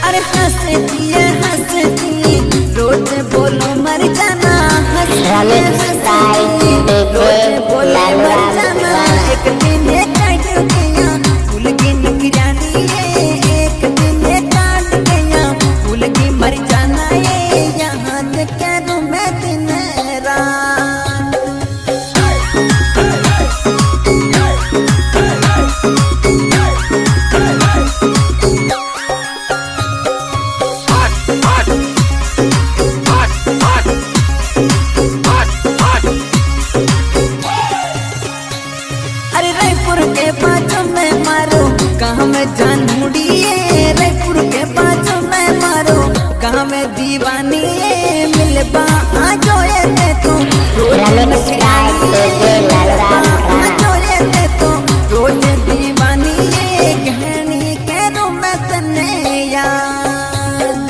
अरे हंसती है हंसती रोज बोलो मर जाना, हंसती रोज बोलो मर जाना। एक दिन काट गया भूल की निगरानी, एक दिन काट गया भूल की मर जाना। ये यहाँ करूँ मैं दिन रात। अरे रायपुर के बाजू में मारो कहाँ में जानूड़ी है, रायपुर के बाजू में मारो कहाँ में दीवानी है। मिलबा आ जो ये ते तो रोज दीवानी है, कहनी करूँ मैं तन्ने याद।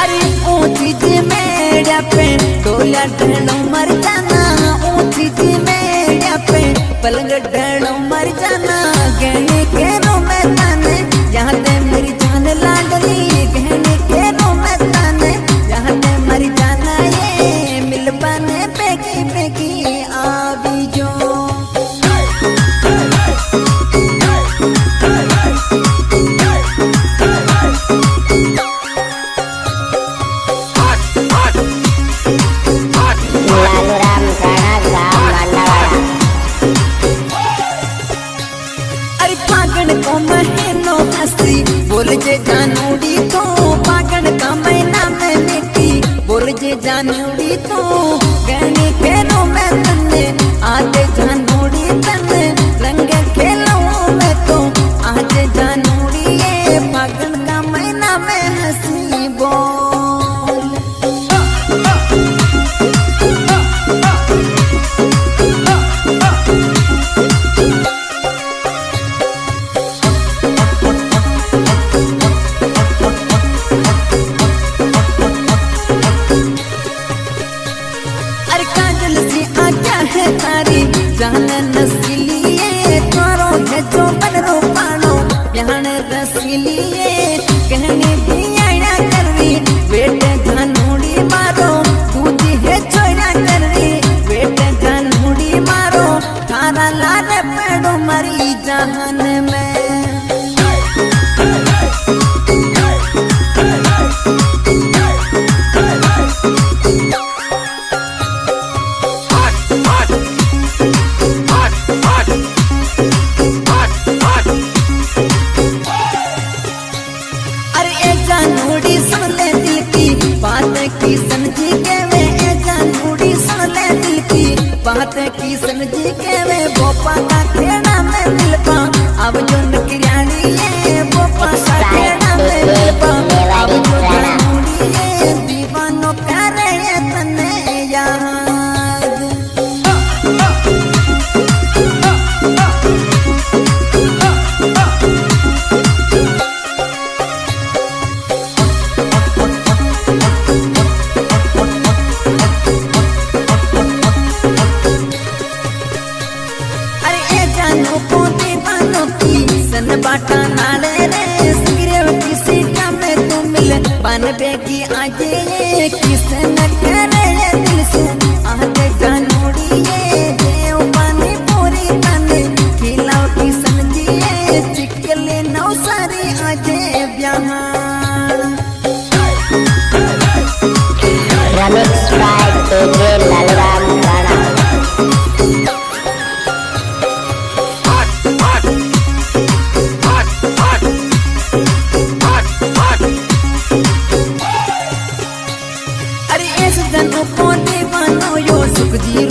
अरे ऊंची जी मेड़ा पे डोला ढेड़ो मर जाना, ऊंची जी मेड़ा पे पलंग ढेड़ो मर जाना। गहने करो मैं ताने यहाँ ते मेरी जान लाडली, गहने करो मैं ताने यहाँ ते मर जाना। ये मिल पाने बेगी बेगी आवी जो। अरे फागण को महीनो हंसी बोल जे जानूड़ी तो, फागण का महीना में मिट्टी बोल जे जानूड़ी तो। गहने खेलो मैं तन्ने आते जानूड़ी तन्ने, रंग खेलो मैं तो आज जानूड़ी। ये फागण का महीना में हंसी बोल। अरे काजल सी आज्ञा है तारी जान नसीली है, तोरो है जो बन रो पानो यहाँ रसीली है। कहने भी आया करवी बेटे जानूड़ी मारो, दूधी है छोरा करवी बेटे जानूड़ी मारो। थारा लारे पेड़ो मरी जहान में। जानूड़ी सुन ले दिल की बात की समझी के वे, जानूड़ी सुन ले दिल की बात की समझी के वे। बोपा का खेड़ा में मिलपा अब जो नकरियानी है, बोपा का खेड़ा में मिलपा अब जो जानूड़ी है। दीवानों का रहे तन्ने याद। बाटा नाले रे सिगरेट की सीटा में तू मिले बन बेगी आजे, किसे न करे ये दिल से आते जानूड़ी। ये देव पानी पूरी तने खिलाओ की समझिए, चिकले नौ सारी आजे ब्याहान। रमिक्स बाय डीजे लालराम राणा।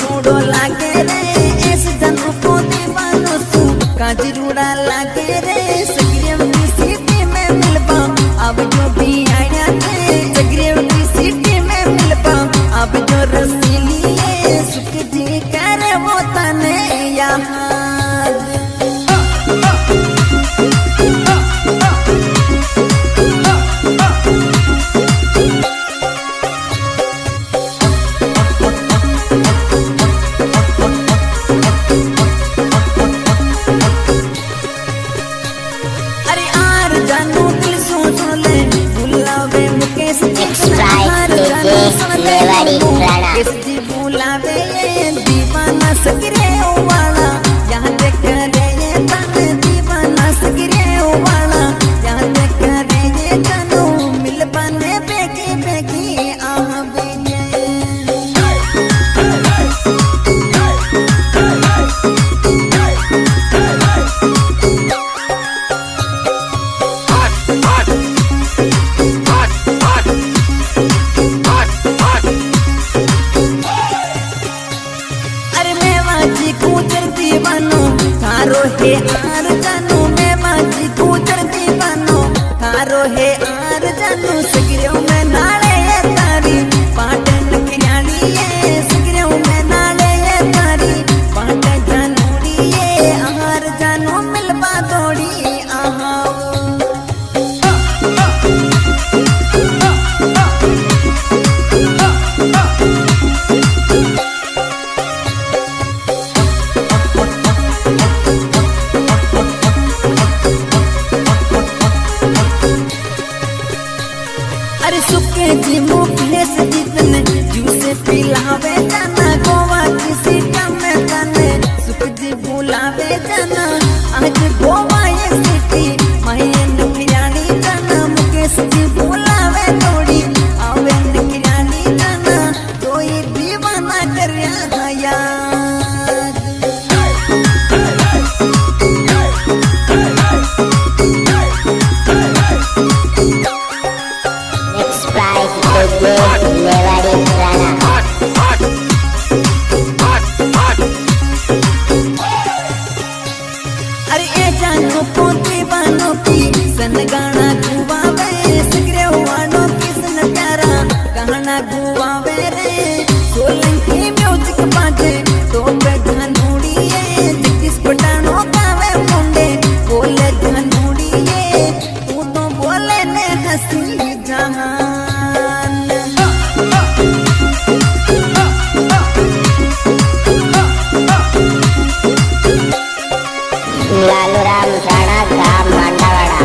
रूड़ो लागे रे इस जन्म को दीवानो तू काजी रूड़ा लागे रे। सगरेव की सिटी में मिलबा अब जो भी आया थे, सगरेव की सिटी में मिलबा अब जो रसीली है। सुख जी करे वो तने यहाँ राणा। किसकी बुलावे ये दीवाना सगरे वाला, यहाँ देख रे ये तन दीवाना सगरे वाला, यहाँ देख रे ये तनु मिल बने बेगी बेगी आह बेगे। थारो हे आर जानू मैं माजी गुजर दीवानो, थारो हे आर जानू सगरियों में नाले ये तारी पाटन किरानी ये सगरियों में नाले ये तारी पाट जानूड़ी ये आहार जानू मिलवा दौड़ी आहा। अरे सुखे जी मुखलेस जितने जूसे पिलावे जाना, गोवा किसी कम में जाने सुख जी बुलावे जाना, आज गोवा ये सिटी माये नखियानी जाना, मुकेश जी बुलावे थोड़ी आवे नखियानी जाना, तो ये दीवाना कर याद। मेवाड़ी राणा। अरे ए जानो को दीवानों की सन गाना गुवावे, सगरे वालों की सन प्यारा गाना गुवावे रे, सोलंकी म्यूजिक बाजे तो पे धनूड़ी है, जगदीश पठानो गावे मुंडे बोले धनूड़ी है, तू तो बोले ने हंसी जहान। लालू राम राणा गांव मांडावाड़ा।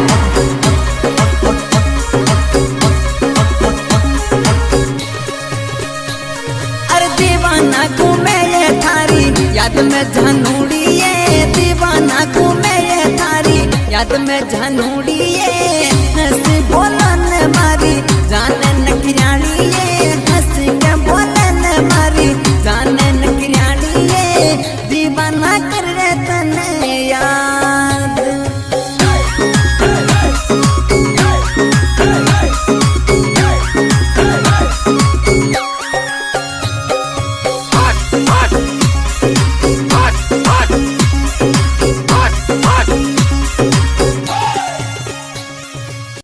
अरे दीवाना घूमे ये थारी याद में जानूड़ी ये, दीवाना घूमे ये थारी याद में जानूड़ी ये, हंसी बोलन मारी जाने